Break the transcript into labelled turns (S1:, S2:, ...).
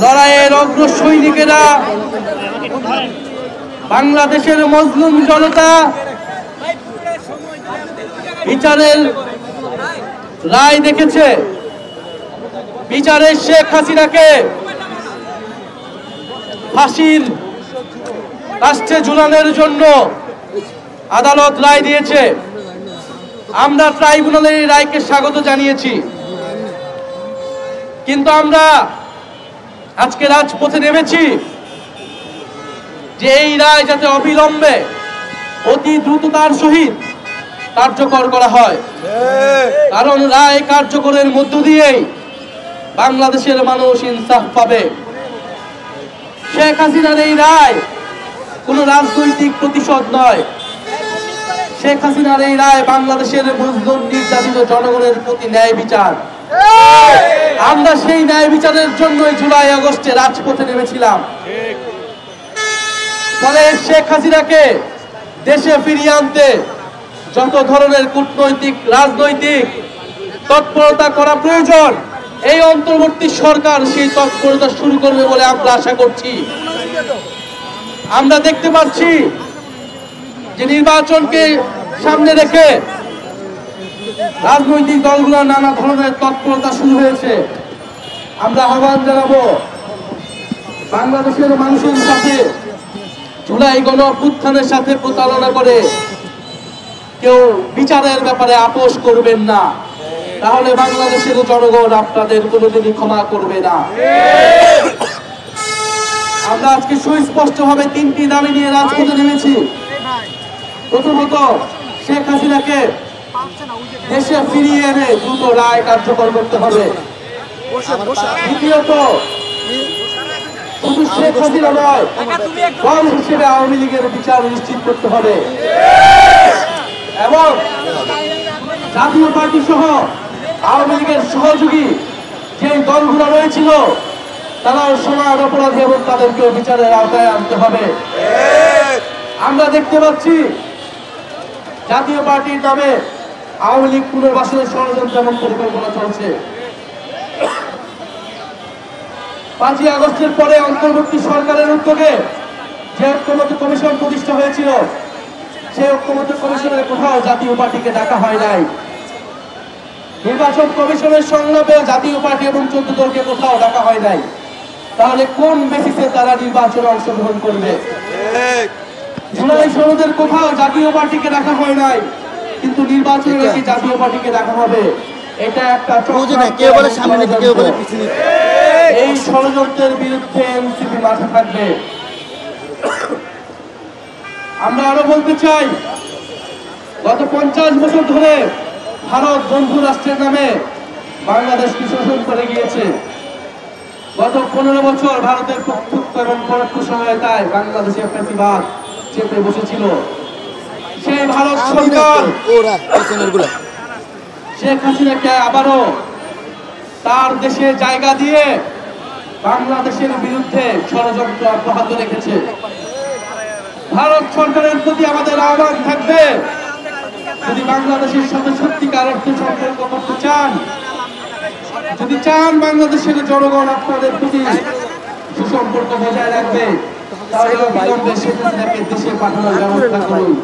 S1: লড়াইয়ের অগ্র সৈনিকেরা, বাংলাদেশের মজলুম জনতা বিচারের রায় দেখেছে। বিচারে শেখ হাসিনাকে ফাঁসির কাস্টে ঝুলানোর জন্য আদালত রায় দিয়েছে। আমরা ট্রাইব্যুনালের এই রায়কে স্বাগত জানিয়েছি, কিন্তু আমরা আজকে রাজপথে নেমেছি যে এই রায় যাতে অবিলম্বে অতি দ্রুততার সহিত কার্যকর করা হয়, কারণ রায় কার্যকরের মধ্য দিয়েই বাংলাদেশের মানুষ ইনসাফ পাবে। শেখ হাসিনার এই রায় কোন রাজনৈতিক প্রতিশোধ নয়। শেখ হাসিনার এই রায় বাংলাদেশের মজলুম নির্যাতিত জনগণের প্রতি ন্যায় বিচার। আমরা সেই ন্যায় বিচারের জন্যই জুলাই আগস্টে রাজপথে নেমেছিলাম। ফলে শেখ হাসিনাকে দেশে ফিরিয়ে আনতে যত ধরনের কূটনৈতিক রাজনৈতিক তৎপরতা করা প্রয়োজন, এই অন্তর্বর্তী সরকার সেই তৎপরতা শুরু করবে বলে আমরা আশা করছি। আমরা দেখতে পাচ্ছি যে নির্বাচনকে সামনে রেখে রাজনৈতিক দলগুলো নানা ধরনের তৎপরতা শুরু হয়েছে। আমরা আহ্বান জানাবো বাংলাদেশের মানুষের সাথে জুলাই গণ অভ্যুত্থানের সাথে প্রতারণা করে কেউ বিচারের ব্যাপারে আপোষ করবেন না, তাহলে বাংলাদেশের জনগণ আপনাদের কোনোদিনই ক্ষমা করবে না। আমরা আজকে সুস্পষ্টভাবে তিনটি দাবি নিয়ে রাজপথে নেমেছি। প্রথমত, শেখ হাসিনাকে দেশে ফিরিয়ে এনে দ্রুত রায় কার্যকর করতে হবে। দ্বিতীয়ত, শুধু শেখ হাসিনা নয়, দল হিসেবে আওয়ামী লীগের বিচার নিশ্চিত করতে হবে এবং জাতীয় পার্টি সহ আওয়ামী লীগের সহযোগী যে দলগুলো রয়েছিল তারাও সমান অপরাধী এবং তাদেরকেও বিচারের আওতায় আনতে হবে। আমরা দেখতে পাচ্ছি জাতীয় পার্টির নামে আওয়ামী লীগ পুনর্বাসনের ষড়যন্ত্র এবং পরিকল্পনা চলছে। 5ই আগস্টের পরে অন্তর্বর্তী সরকারের উদ্যোগে যে ঐক্যমত্য কমিশন প্রতিষ্ঠা হয়েছিল, সেই ঐক্যমত্য কমিশনের কোথাও জাতীয় পার্টিকে ডাকা হয় নাই। নির্বাচন কমিশনের সংলাপে জাতীয় পার্টি এবং 14 দলকে কোথাও ডাকা হয় নাই। তাহলে কোন বেসিসে তারা নির্বাচনে অংশগ্রহণ করবে? জুলাই সনদের কোথাও জাতীয় পার্টিকে ডাকা হয় নাই, কিন্তু নির্বাচনে নাকি জাতীয় পার্টিকে ডাকা হবে। এটা একটা এই ষড়যন্ত্রের বিরুদ্ধে এনসিপি মাঠে থাকবে। আমরা আরো বলতে চাই, গত 50 বছর ধরে ভারত বন্ধু রাষ্ট্রের নামে বাংলাদেশকে শোষণ করে গিয়েছে। গত 15 বছর ভারতের প্রত্যক্ষ এবং পরোক্ষ সহায়তায় বাংলাদেশে ফ্যাসিবাদ চেপে বসেছিল। সেই ভারত সরকার শেখ হাসিনাকে আবারও তার দেশে জায়গা দিয়ে বাংলাদেশের বিরুদ্ধে ষড়যন্ত্র অব্যাহত রেখেছে। ভারত সরকারের প্রতি আমাদের আহ্বান থাকবে, যদি বাংলাদেশের সাথে সত্যিকার অর্থে সম্পর্ক করতে চান, যদি চান বাংলাদেশের জনগণ আপনাদের প্রতি সুসম্পর্ক বজায় রাখবে, তাহলে অবিলম্বে শেখ হাসিনাকে দেশে পাঠানোর ব্যবস্থা করুন।